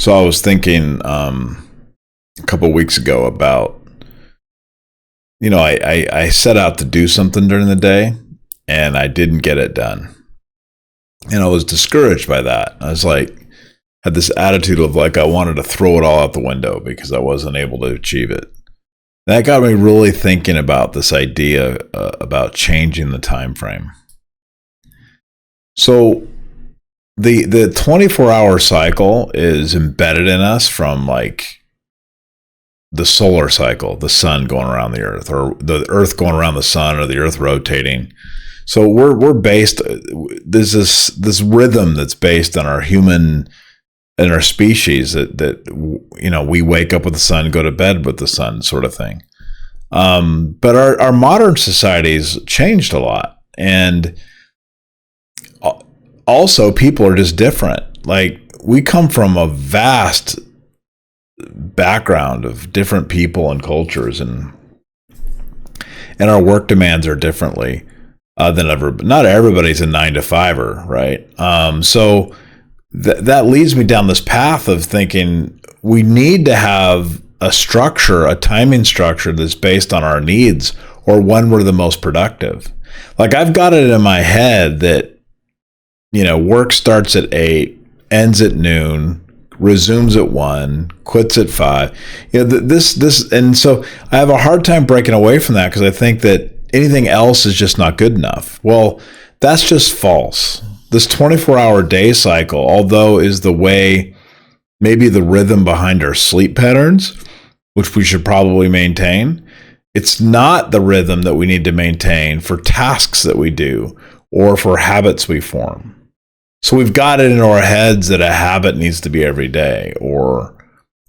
So I was thinking a couple of weeks ago about, I set out to do something during the day and I didn't get it done. And I was discouraged by that. I was like, had this attitude of like, I wanted to throw it all out the window because I wasn't able to achieve it. That got me really thinking about this idea about changing the time frame. So the 24-hour cycle is embedded in us from like the solar cycle, the sun going around the earth, or the earth going around the sun, or the earth rotating. So we're based, there's this rhythm that's based on our human and our species that we wake up with the sun, go to bed with the sun, sort of thing. But our modern society's changed a lot, and also people are just different. Like, we come from a vast background of different people and cultures, and our work demands are differently than ever. Not everybody's a 9-to-5er, right? So that leads me down this path of thinking we need to have a structure, a timing structure that's based on our needs, or when we're the most productive. Like, I've got it in my head that, work starts at 8, ends at noon, resumes at 1, quits at 5. And so I have a hard time breaking away from that because I think that anything else is just not good enough. Well, that's just false. This 24-hour day cycle, although is the way, maybe the rhythm behind our sleep patterns, which we should probably maintain, it's not the rhythm that we need to maintain for tasks that we do or for habits we form. So we've got it in our heads that a habit needs to be every day, or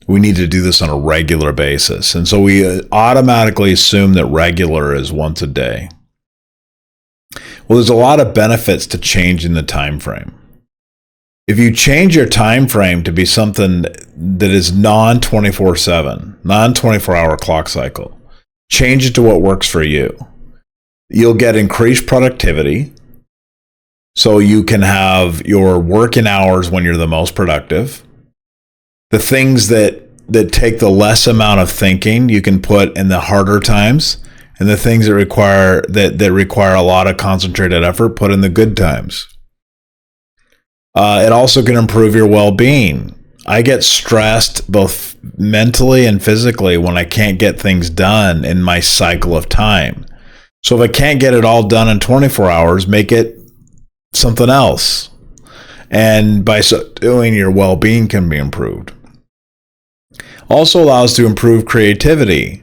we need to do this on a regular basis. And so we automatically assume that regular is once a day. Well, there's a lot of benefits to changing the time frame. If you change your time frame to be something that is non-24/7, non-24-hour clock cycle, change it to what works for you. You'll get increased productivity, so you can have your working hours when you're the most productive. The things that take the less amount of thinking, you can put in the harder times, and the things that require a lot of concentrated effort, put in the good times. It also can improve your well-being. I get stressed both mentally and physically when I can't get things done in my cycle of time. So if I can't get it all done in 24 hours, make it something else. And by so doing, your well-being can be improved. Also allows to improve creativity.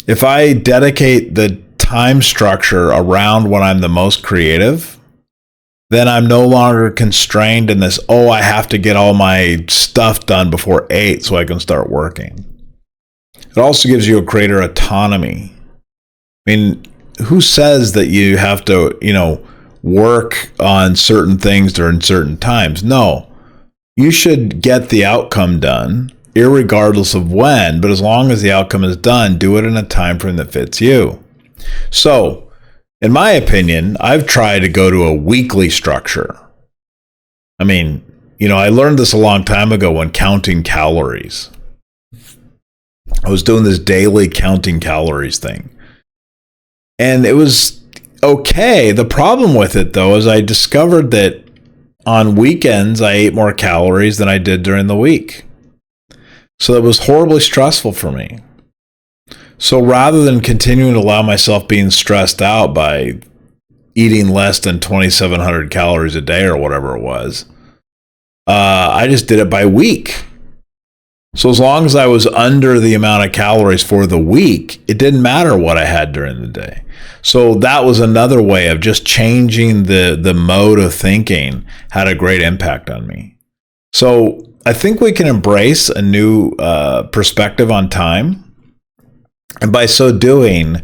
If I dedicate the time structure around when I'm the most creative, then I'm no longer constrained in this, I have to get all my stuff done before 8 so I can start working. It also gives you a greater autonomy. I mean, who says that you have to, work on certain things during certain times? No. You should get the outcome done, irregardless of when, but as long as the outcome is done, do it in a time frame that fits you. So, in my opinion, I've tried to go to a weekly structure. I mean, I learned this a long time ago when counting calories. I was doing this daily counting calories thing. And it was okay. The problem with it, though, is I discovered that on weekends, I ate more calories than I did during the week. So that was horribly stressful for me. So rather than continuing to allow myself being stressed out by eating less than 2,700 calories a day or whatever it was, I just did it by week. So as long as I was under the amount of calories for the week, it didn't matter what I had during the day. So that was another way of just changing the mode of thinking, had a great impact on me. So I think we can embrace a new perspective on time. And by so doing,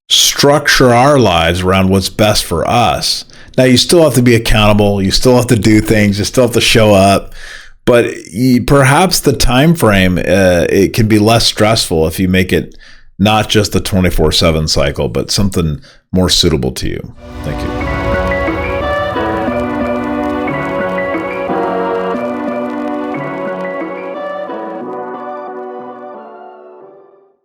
structure our lives around what's best for us. Now, you still have to be accountable. You still have to do things. You still have to show up. But perhaps the time frame, it can be less stressful if you make it not just the 24/7 cycle, but something more suitable to you. Thank you.